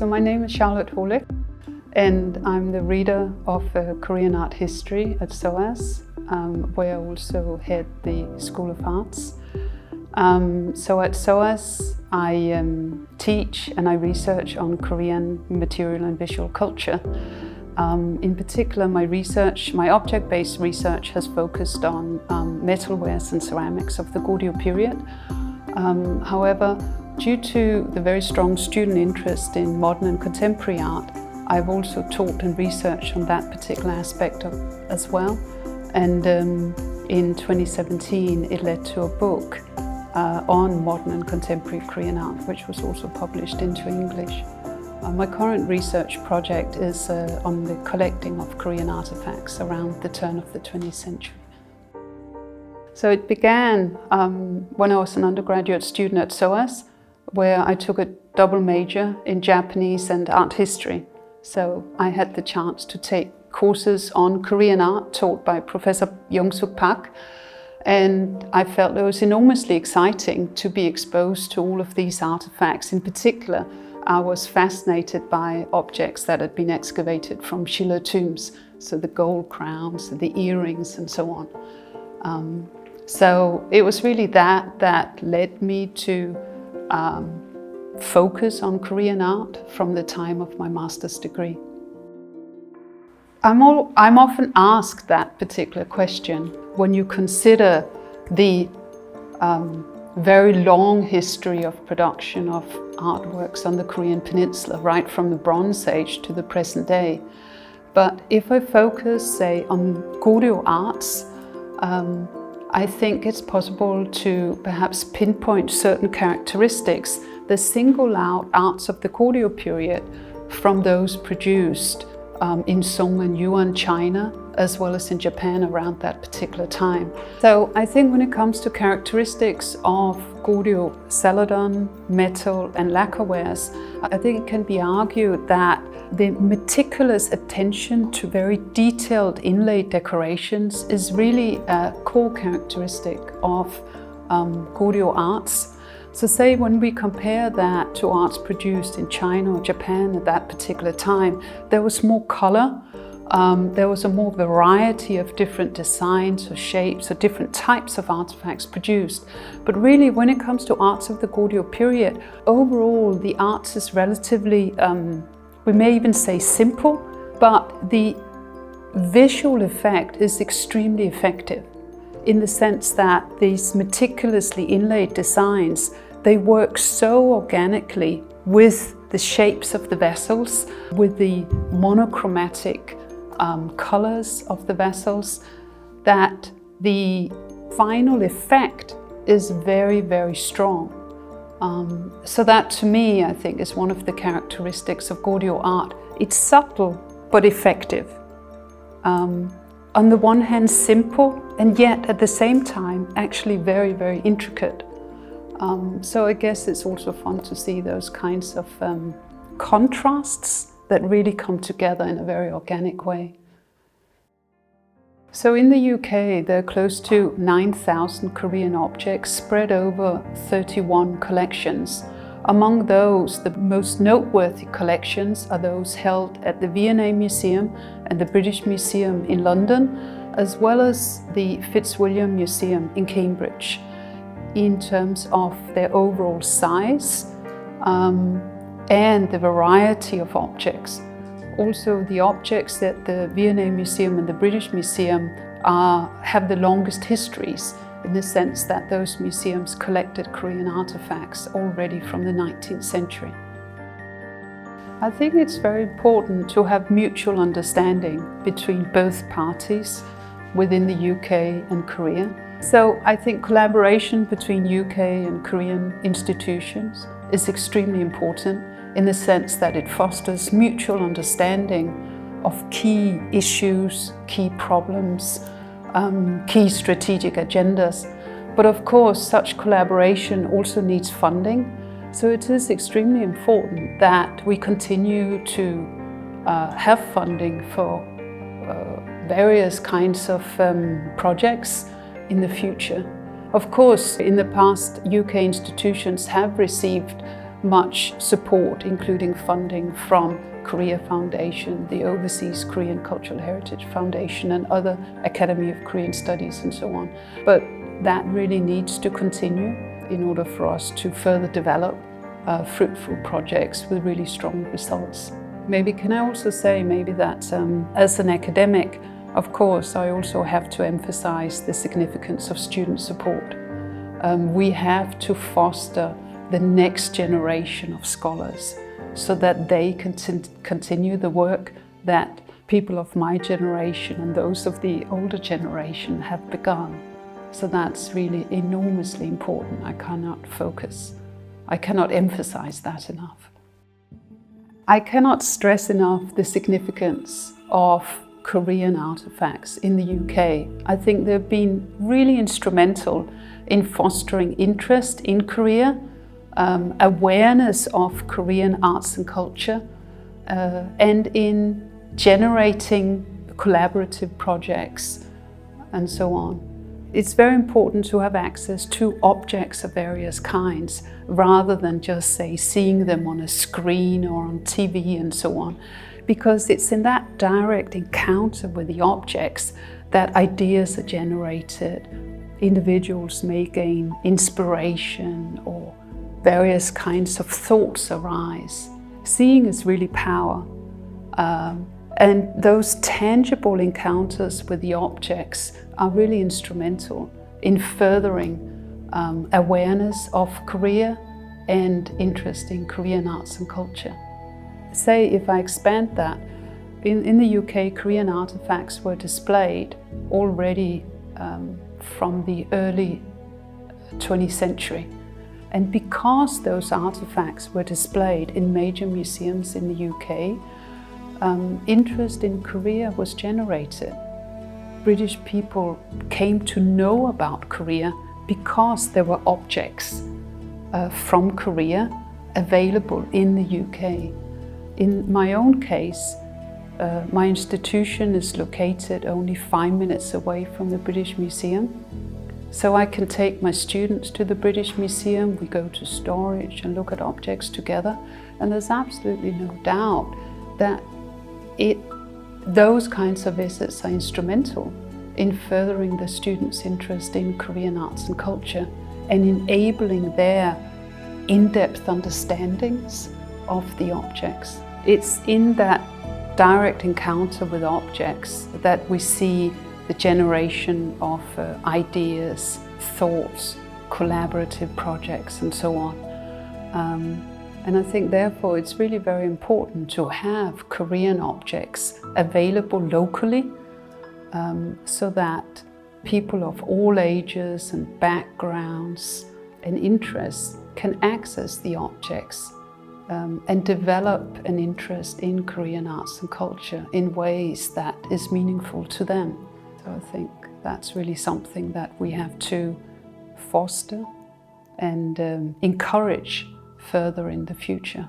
So my name is Charlotte Holek, and I'm the reader of Korean art history at Soas, where I also head the School of Arts. So at Soas, I teach and I research on Korean material and visual culture. In particular, my object-based research has focused on metalwares and ceramics of the Goryeo period. However, due to the very strong student interest in modern and contemporary art, I've also taught and researched on that particular aspect as well. And in 2017, it led to a book on modern and contemporary Korean art, which was also published into English. My current research project is on the collecting of Korean artifacts around the turn of the 20th century. So it began when I was an undergraduate student at Soas, where I took a double major in Japanese and art history. So I had the chance to take courses on Korean art taught by Professor Young-Suk Park, and I felt it was enormously exciting to be exposed to all of these artifacts. In particular, I was fascinated by objects that had been excavated from Shilla tombs, so the gold crowns, the earrings, and so on. So it was really that led me to focus on Korean art from the time of my master's degree. I'm often asked that particular question when you consider the very long history of production of artworks on the Korean peninsula, right from the Bronze Age to the present day. But if I focus, say, on Goryeo arts, I think it's possible to perhaps pinpoint certain characteristics that single out arts of the Goryeo period from those produced in Song and Yuan China, as well as in Japan around that particular time. So I think when it comes to characteristics of Goryeo celadon, metal and lacquerwares, I think it can be argued that the meticulous attention to very detailed inlaid decorations is really a core characteristic of Goryeo arts. So say when we compare that to arts produced in China or Japan at that particular time, there was more color, there was a more variety of different designs or shapes or different types of artifacts produced. But really, when it comes to arts of the Goryeo period, overall the arts is relatively, we may even say simple, but the visual effect is extremely effective in the sense that these meticulously inlaid designs, they work so organically with the shapes of the vessels, with the monochromatic colors of the vessels, that the final effect is very, very strong. So that to me, I think, is one of the characteristics of Goryeo art. It's subtle but effective. On the one hand simple, and yet at the same time actually very, very intricate. So I guess it's also fun to see those kinds of contrasts that really come together in a very organic way. So in the UK, there are close to 9,000 Korean objects spread over 31 collections. Among those, the most noteworthy collections are those held at the V&A Museum and the British Museum in London, as well as the Fitzwilliam Museum in Cambridge, in terms of their overall size and the variety of objects. Also, the objects at the V&A Museum and the British Museum have the longest histories, in the sense that those museums collected Korean artifacts already from the 19th century. I think it's very important to have mutual understanding between both parties within the UK and Korea. So I think collaboration between UK and Korean institutions is extremely important in the sense that it fosters mutual understanding of key issues, key problems, key strategic agendas. But of course, such collaboration also needs funding. So it is extremely important that we continue to have funding for various kinds of projects in the future. Of course, in the past, UK institutions have received much support, including funding from Korea Foundation, the Overseas Korean Cultural Heritage Foundation, and other Academy of Korean Studies and so on. But that really needs to continue in order for us to further develop fruitful projects with really strong results. Maybe can I also say that as an academic, of course, I also have to emphasize the significance of student support. We have to foster the next generation of scholars so that they can continue the work that people of my generation and those of the older generation have begun. So that's really enormously important. I cannot emphasize that enough. I cannot stress enough the significance of Korean artifacts in the UK. I think they've been really instrumental in fostering interest in Korea, awareness of Korean arts and culture, and in generating collaborative projects and so on. It's very important to have access to objects of various kinds rather than just, say, seeing them on a screen or on TV and so on, because it's in that direct encounter with the objects that ideas are generated, individuals may gain inspiration or various kinds of thoughts arise. Seeing is really power. And those tangible encounters with the objects are really instrumental in furthering awareness of Korea and interest in Korean arts and culture. Say, if I expand that, in the UK, Korean artifacts were displayed already from the early 20th century. And because those artifacts were displayed in major museums in the UK, interest in Korea was generated. British people came to know about Korea because there were objects from Korea available in the UK. In my own case, my institution is located only 5 minutes away from the British Museum. So I can take my students to the British Museum, we go to storage and look at objects together, and there's absolutely no doubt that those kinds of visits are instrumental in furthering the students' interest in Korean arts and culture and enabling their in-depth understandings of the objects. It's in that direct encounter with objects that we see the generation of ideas, thoughts, collaborative projects and so on. And I think therefore it's really very important to have Korean objects available locally so that people of all ages and backgrounds and interests can access the objects and develop an interest in Korean arts and culture in ways that is meaningful to them. So I think that's really something that we have to foster and encourage further in the future.